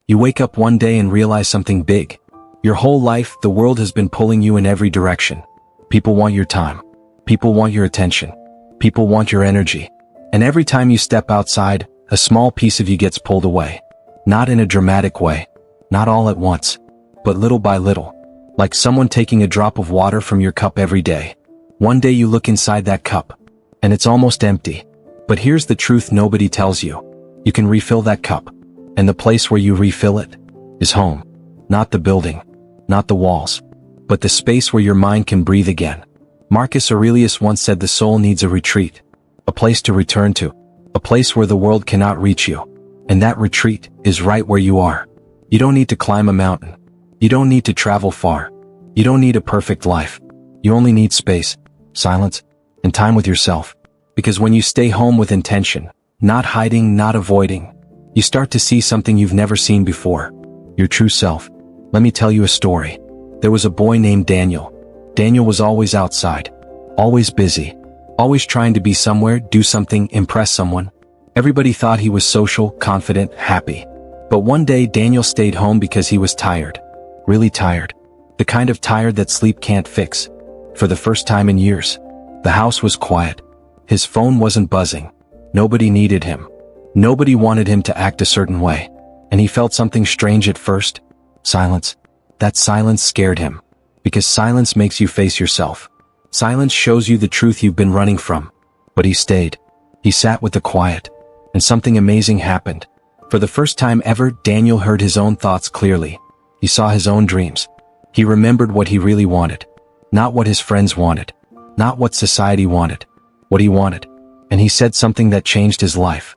You wake up one day and realize something big. Your whole life, the world has been pulling you in every direction. People want your time. People want your attention. People want your energy. And every time you step outside, a small piece of you gets pulled away. Not in a dramatic way. Not all at once. But little by little. Like someone taking a drop of water from your cup every day. One day you look inside that cup. And it's almost empty. But here's the truth nobody tells you. You can refill that cup. And the place where you refill it is home. Not the building. Not the walls. But the space where your mind can breathe again. Marcus Aurelius once said the soul needs a retreat. A place to return to. A place where the world cannot reach you. And that retreat is right where you are. You don't need to climb a mountain. You don't need to travel far. You don't need a perfect life. You only need space, silence, and time with yourself. Because when you stay home with intention, not hiding, not avoiding, you start to see something you've never seen before. Your true self. Let me tell you a story. There was a boy named Daniel. Daniel was always outside. Always busy. Always trying to be somewhere, do something, impress someone. Everybody thought he was social, confident, happy. But one day Daniel stayed home because he was tired. Really tired. The kind of tired that sleep can't fix. For the first time in years. The house was quiet. His phone wasn't buzzing. Nobody needed him. Nobody wanted him to act a certain way. And he felt something strange at first. Silence. That silence scared him. Because silence makes you face yourself. Silence shows you the truth you've been running from. But he stayed. He sat with the quiet. And something amazing happened. For the first time ever, Daniel heard his own thoughts clearly. He saw his own dreams. He remembered what he really wanted. Not what his friends wanted. Not what society wanted. What he wanted. And he said something that changed his life.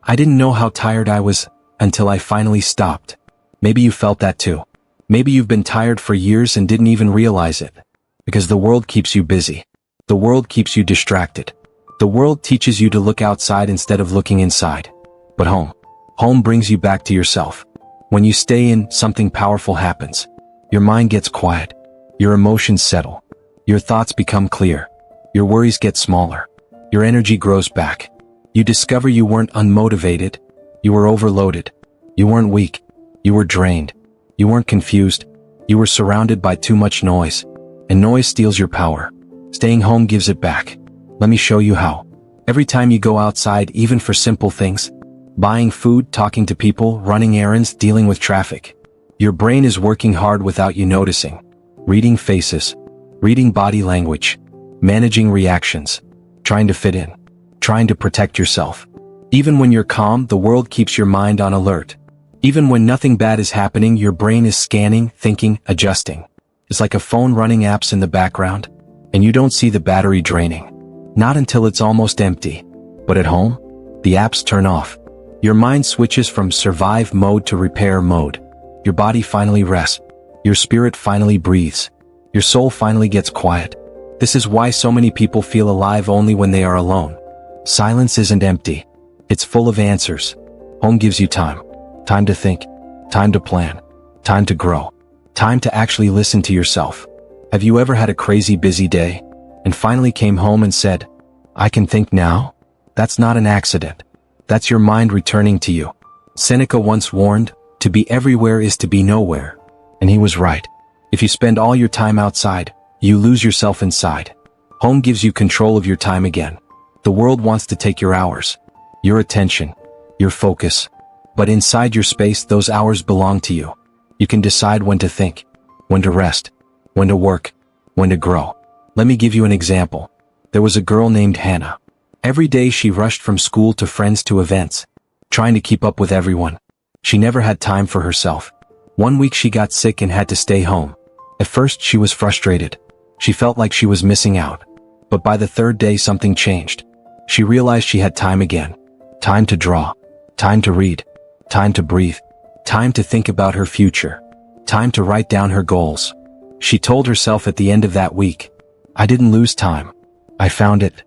I didn't know how tired I was until I finally stopped. Maybe you felt that too. Maybe you've been tired for years and didn't even realize it. Because the world keeps you busy. The world keeps you distracted. The world teaches you to look outside instead of looking inside. But home brings you back to yourself. When you stay in, something powerful happens. Your mind gets quiet. Your emotions settle. Your thoughts become clear. Your worries get smaller. Your energy grows back. You discover you weren't unmotivated. You were overloaded. You weren't weak. You were drained. You weren't confused. You were surrounded by too much noise. And noise steals your power. Staying home gives it back. Let me show you how. Every time you go outside, even for simple things, buying food, talking to people, running errands, dealing with traffic, your brain is working hard without you noticing. Reading faces. Reading body language. Managing reactions. Trying to fit in. Trying to protect yourself. Even when you're calm, the world keeps your mind on alert. Even when nothing bad is happening, your brain is scanning, thinking, adjusting. It's like a phone running apps in the background, and you don't see the battery draining. Not until it's almost empty. But at home, the apps turn off. Your mind switches from survive mode to repair mode. Your body finally rests. Your spirit finally breathes. Your soul finally gets quiet. This is why so many people feel alive only when they are alone. Silence isn't empty. It's full of answers. Home gives you time. Time to think. Time to plan. Time to grow. Time to actually listen to yourself. Have you ever had a crazy busy day and finally came home and said, I can think now? That's not an accident. That's your mind returning to you. Seneca once warned, to be everywhere is to be nowhere. And he was right. If you spend all your time outside, you lose yourself inside. Home gives you control of your time again. The world wants to take your hours, your attention, your focus. But inside your space, those hours belong to you. You can decide when to think, when to rest, when to work, when to grow. Let me give you an example. There was a girl named Hannah. Every day she rushed from school to friends to events, trying to keep up with everyone. She never had time for herself. One week she got sick and had to stay home. At first she was frustrated. She felt like she was missing out. But by the third day something changed. She realized she had time again. Time to draw. Time to read. Time to breathe. Time to think about her future. Time to write down her goals. She told herself at the end of that week, I didn't lose time. I found it.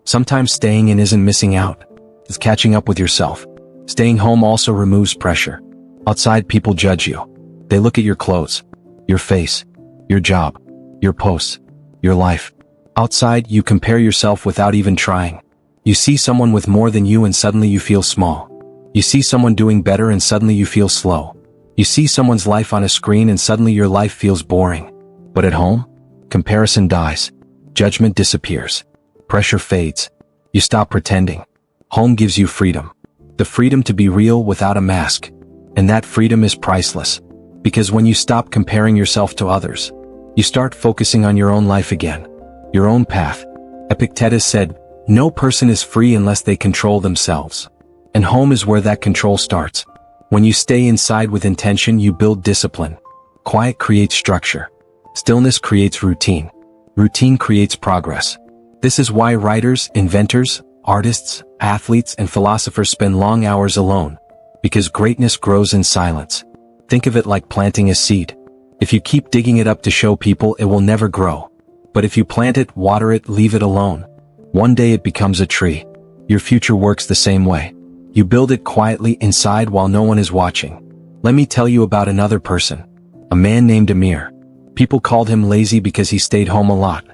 Sometimes staying in isn't missing out. It's catching up with yourself. Staying home also removes pressure. Outside people judge you. They look at your clothes, your face, your job, your posts, your life. Outside you compare yourself without even trying. You see someone with more than you and suddenly you feel small. You see someone doing better and suddenly you feel slow. You see someone's life on a screen and suddenly your life feels boring. But at home, comparison dies. Judgment disappears. Pressure fades. You stop pretending. Home gives you freedom. The freedom to be real without a mask. And that freedom is priceless. Because when you stop comparing yourself to others, you start focusing on your own life again. Your own path. Epictetus said, "No person is free unless they control themselves." And home is where that control starts. When you stay inside with intention, you build discipline. Quiet creates structure. Stillness creates routine. Routine creates progress. This is why writers, inventors, artists, athletes, and philosophers spend long hours alone. Because greatness grows in silence. Think of it like planting a seed. If you keep digging it up to show people, it will never grow. But if you plant it, water it, leave it alone, one day it becomes a tree. Your future works the same way. You build it quietly inside while no one is watching. Let me tell you about another person. A man named Amir. People called him lazy because he stayed home a lot.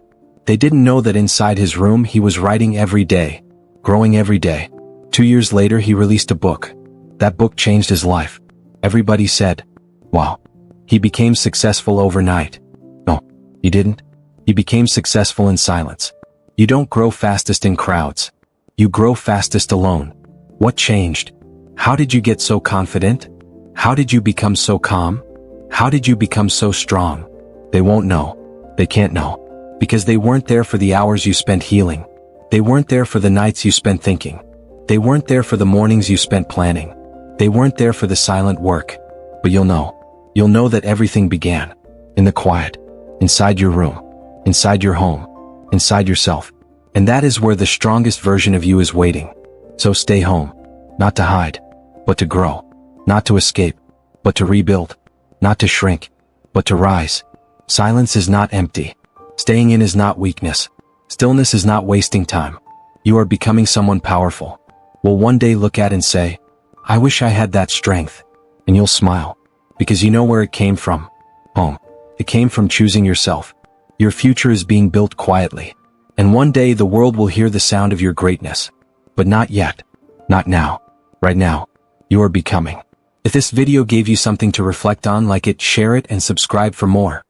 They didn't know that inside his room he was writing every day, growing every day. 2 years later he released a book. That book changed his life. Everybody said, "Wow, he became successful overnight." No, he didn't. He became successful in silence. You don't grow fastest in crowds. You grow fastest alone. What changed? How did you get so confident? How did you become so calm? How did you become so strong? They won't know. They can't know. Because they weren't there for the hours you spent healing. They weren't there for the nights you spent thinking. They weren't there for the mornings you spent planning. They weren't there for the silent work. But you'll know. You'll know that everything began. In the quiet. Inside your room. Inside your home. Inside yourself. And that is where the strongest version of you is waiting. So stay home. Not to hide. But to grow. Not to escape. But to rebuild. Not to shrink. But to rise. Silence is not empty. Staying in is not weakness. Stillness is not wasting time. You are becoming someone powerful. Will one day look at and say, "I wish I had that strength." And you'll smile. Because you know where it came from. Home. It came from choosing yourself. Your future is being built quietly. And one day the world will hear the sound of your greatness. But not yet. Not now. Right now. You are becoming. If this video gave you something to reflect on, like it, share it, and subscribe for more.